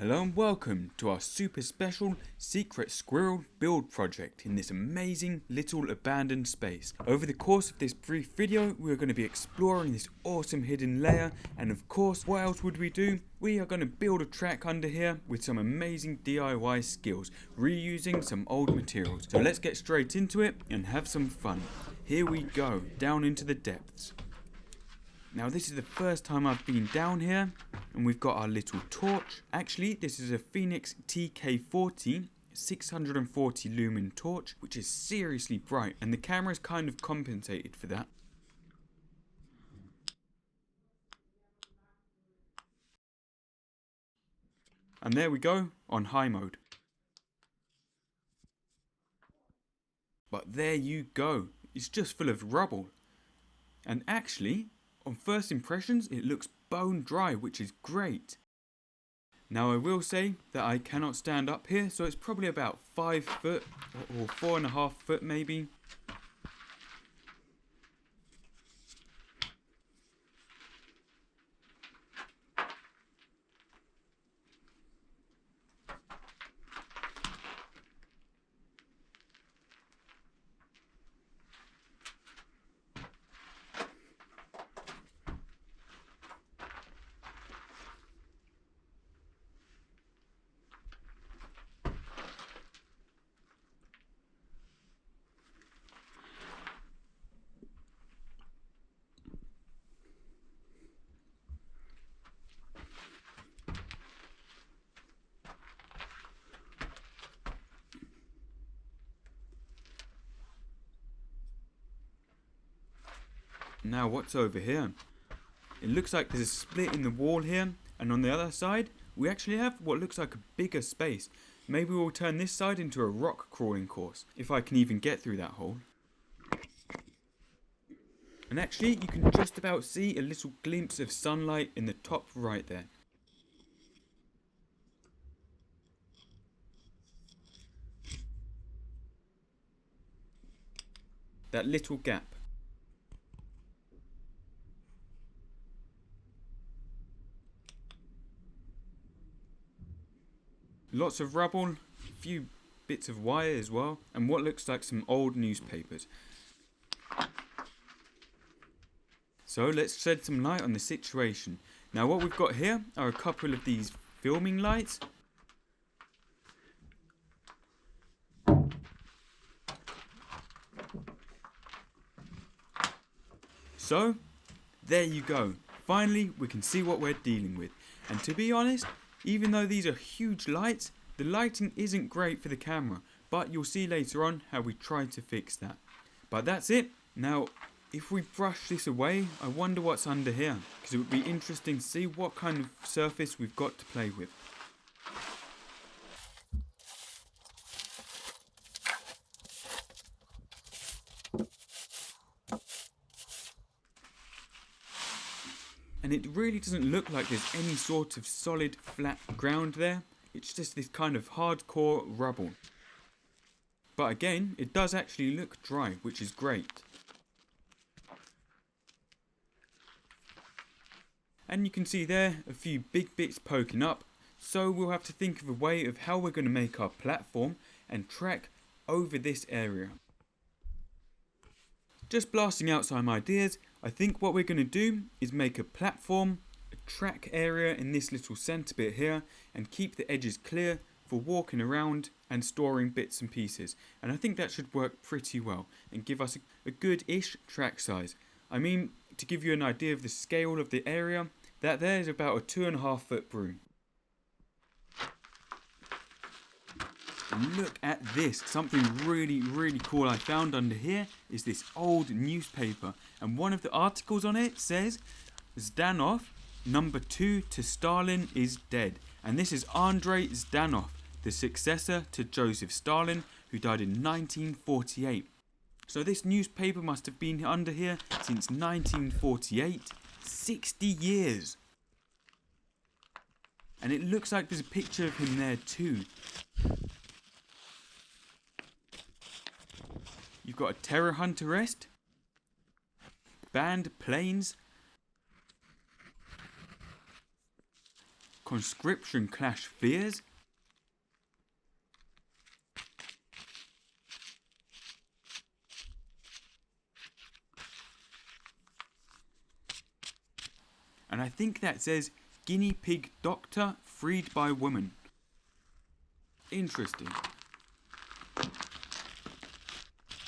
Hello and welcome to our super special secret squirrel build project in this amazing little abandoned space. Over the course of this brief video, we are going to be exploring this awesome hidden layer, and of course, what else would we do? We are going to build a track under here with some amazing DIY skills, reusing some old materials. So let's get straight into it and have some fun. Here we go, down into the depths. Now this is the first time I've been down here, and we've got our little torch. Actually, this is a Phoenix TK40 640 lumen torch, which is seriously bright, and the camera's kind of compensated for that. And there we go, on high mode. But there you go, it's just full of rubble. And actually, on first impressions, it looks bone dry, which is great. Now I will say that I cannot stand up here, so it's probably about 5 foot or 4.5 foot maybe. Now what's over here? It looks like there's a split in the wall here, and on the other side we actually have what looks like a bigger space. Maybe we'll turn this side into a rock crawling course, if I can even get through that hole. And actually you can just about see a little glimpse of sunlight in the top right there. That little gap. Lots of rubble, a few bits of wire as well, and what looks like some old newspapers. So let's shed some light on the situation. Now what we've got here are a couple of these filming lights. So there you go. Finally we can see what we're dealing with. And to be honest, even though these are huge lights, the lighting isn't great for the camera, but you'll see later on how we try to fix that. But that's it. Now, if we brush this away, I wonder what's under here, because it would be interesting to see what kind of surface we've got to play with. And it really doesn't look like there's any sort of solid flat ground there. It's just this kind of hardcore rubble. But again, it does actually look dry, which is great. And you can see there a few big bits poking up. So we'll have to think of a way of how we're going to make our platform and track over this area. Just blasting out some ideas, I think what we're going to do is make a platform, a track area in this little centre bit here, and keep the edges clear for walking around and storing bits and pieces. And I think that should work pretty well and give us a good-ish track size. I mean, to give you an idea of the scale of the area, that there is about a 2.5 foot broom. And look at this, something really cool I found under here is this old newspaper, and one of the articles on it says Zhdanov, number 2 to Stalin, is dead. And this is Andrei Zhdanov, the successor to Joseph Stalin, who died in 1948. So this newspaper must have been under here since 1948, 60 years. And it looks like there's a picture of him there too. You've got a terror hunter rest, banned planes, Conscription clash fears. And I think that says guinea pig doctor freed by woman. Interesting.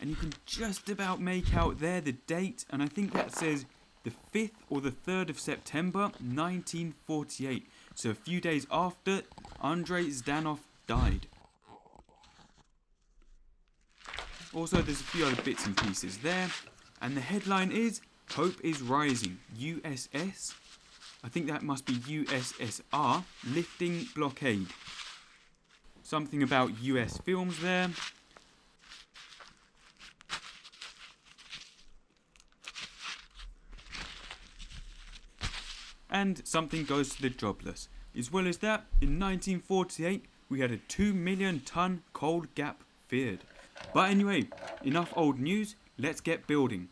And you can just about make out there the date, and I think that says the 5th or the 3rd of September 1948. So a few days after Andrei Zhdanov died. Also there's a few other bits and pieces there, and the headline is Hope is Rising, USS. I think that must be USSR, lifting blockade. Something about US films there. And something goes to the jobless. As well as that, in 1948, we had a 2 million ton coal gap feared. But anyway, enough old news, let's get building.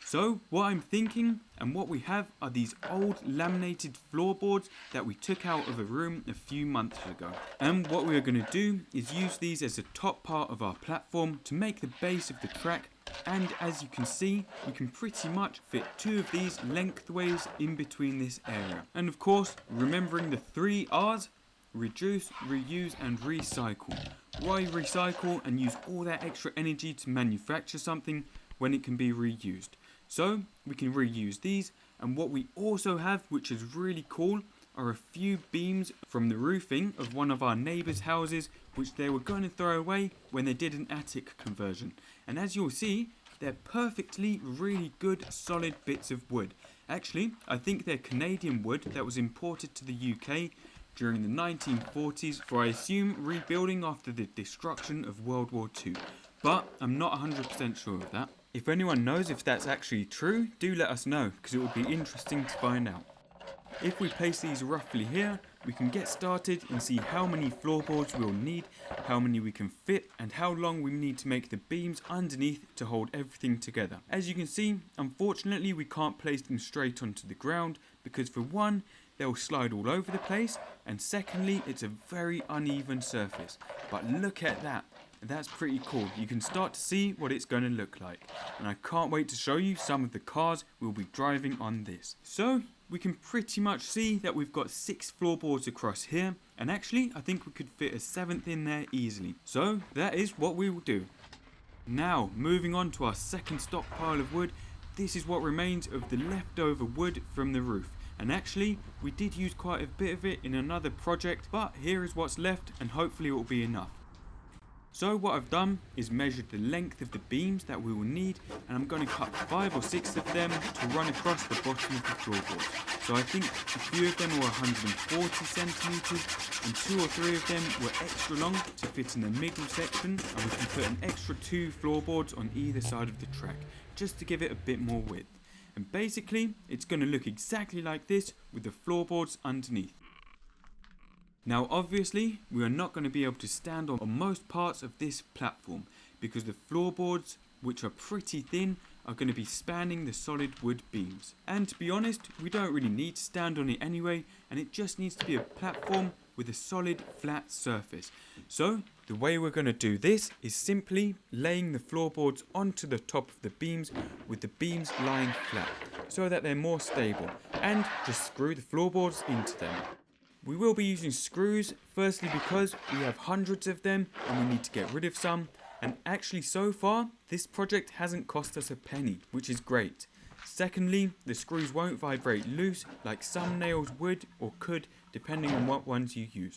So what I'm thinking and what we have are these old laminated floorboards that we took out of a room a few months ago. And what we are going to do is use these as the top part of our platform to make the base of the track. And as you can see, we can pretty much fit 2 of these lengthways in between this area. And of course, remembering the 3 R's, reduce, reuse and recycle. Why recycle and use all that extra energy to manufacture something when it can be reused? So we can reuse these, and what we also have, which is really cool, are a few beams from the roofing of one of our neighbours' houses which they were going to throw away when they did an attic conversion. And as you'll see, they're perfectly really good solid bits of wood. Actually, I think they're Canadian wood that was imported to the UK during the 1940s for, I assume, rebuilding after the destruction of World War II. But I'm not 100% sure of that. If anyone knows if that's actually true, do let us know, because it would be interesting to find out. If we place these roughly here, we can get started and see how many floorboards we'll need, how many we can fit, and how long we need to make the beams underneath to hold everything together. As you can see, unfortunately we can't place them straight onto the ground, because for one, they'll slide all over the place, and secondly, it's a very uneven surface. But look at that. That's pretty cool. You can start to see what it's going to look like. And I can't wait to show you some of the cars we'll be driving on this. So we can pretty much see that we've got 6 floorboards across here. And actually, I think we could fit a 7th in there easily. So that is what we will do. Now, moving on to our second stockpile of wood. This is what remains of the leftover wood from the roof. And actually, we did use quite a bit of it in another project. But here is what's left, and hopefully it will be enough. So what I've done is measured the length of the beams that we will need, and I'm going to cut 5 or 6 of them to run across the bottom of the floorboard. So I think a few of them were 140 centimeters and 2 or 3 of them were extra long to fit in the middle section, and we can put an extra 2 floorboards on either side of the track just to give it a bit more width. And basically it's going to look exactly like this with the floorboards underneath. Now obviously we are not going to be able to stand on most parts of this platform because the floorboards, which are pretty thin, are going to be spanning the solid wood beams. And to be honest, we don't really need to stand on it anyway, and it just needs to be a platform with a solid flat surface. So the way we're going to do this is simply laying the floorboards onto the top of the beams with the beams lying flat so that they're more stable, and just screw the floorboards into them. We will be using screws, firstly because we have hundreds of them and we need to get rid of some, and actually so far this project hasn't cost us a penny, which is great. Secondly, the screws won't vibrate loose like some nails would or could depending on what ones you use.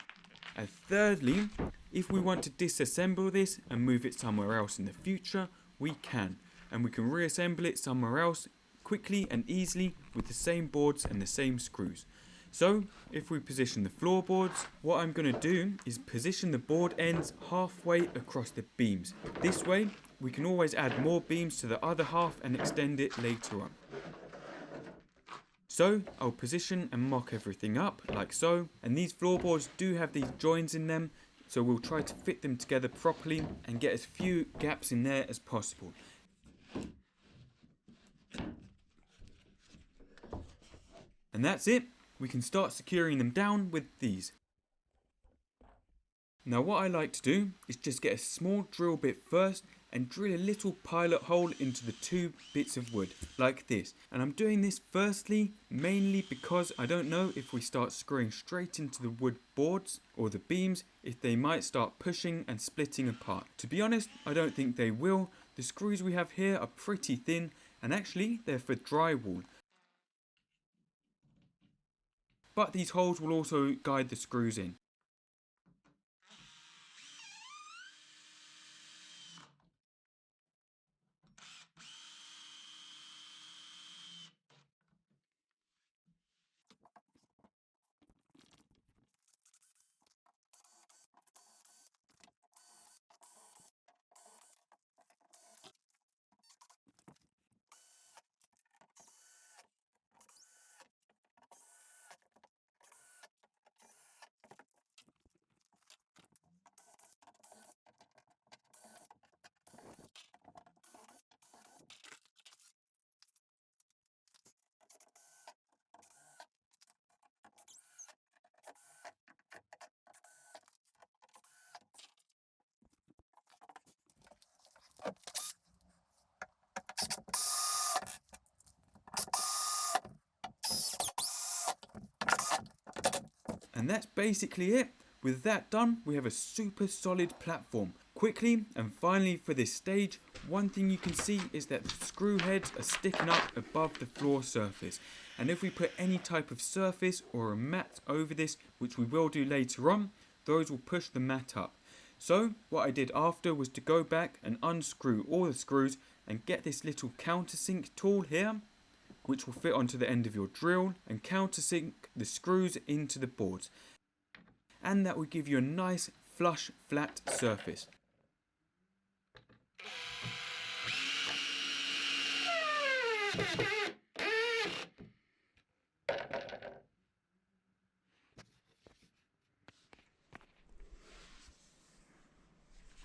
And thirdly, if we want to disassemble this and move it somewhere else in the future, we can, and we can reassemble it somewhere else quickly and easily with the same boards and the same screws. So if we position the floorboards, what I'm going to do is position the board ends halfway across the beams. This way we can always add more beams to the other half and extend it later on. So I'll position and mock everything up like so, and these floorboards do have these joins in them, so we'll try to fit them together properly and get as few gaps in there as possible. And that's it. we can start securing them down with these. Now what I like to do is just get a small drill bit first and drill a little pilot hole into the 2 bits of wood like this. And I'm doing this firstly mainly because I don't know if we start screwing straight into the wood boards or the beams if they might start pushing and splitting apart. To be honest, I don't think they will. The screws we have here are pretty thin and actually they're for drywall. But these holes will also guide the screws in. And that's basically it. With that done, we have a super solid platform. Quickly and finally for this stage, one thing you can see is that the screw heads are sticking up above the floor surface. And if we put any type of surface or a mat over this, which we will do later on, those will push the mat up. So what I did after was to go back and unscrew all the screws and get this little countersink tool here, which will fit onto the end of your drill and countersink the screws into the boards. And that will give you a nice flush flat surface.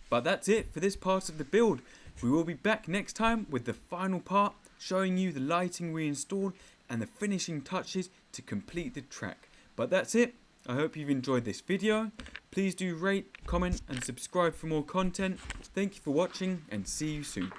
But that's it for this part of the build. We will be back next time with the final part, showing you the lighting we installed and the finishing touches to complete the track. But that's it. I hope you've enjoyed this video. Please do rate, comment and subscribe for more content. Thank you for watching and see you soon.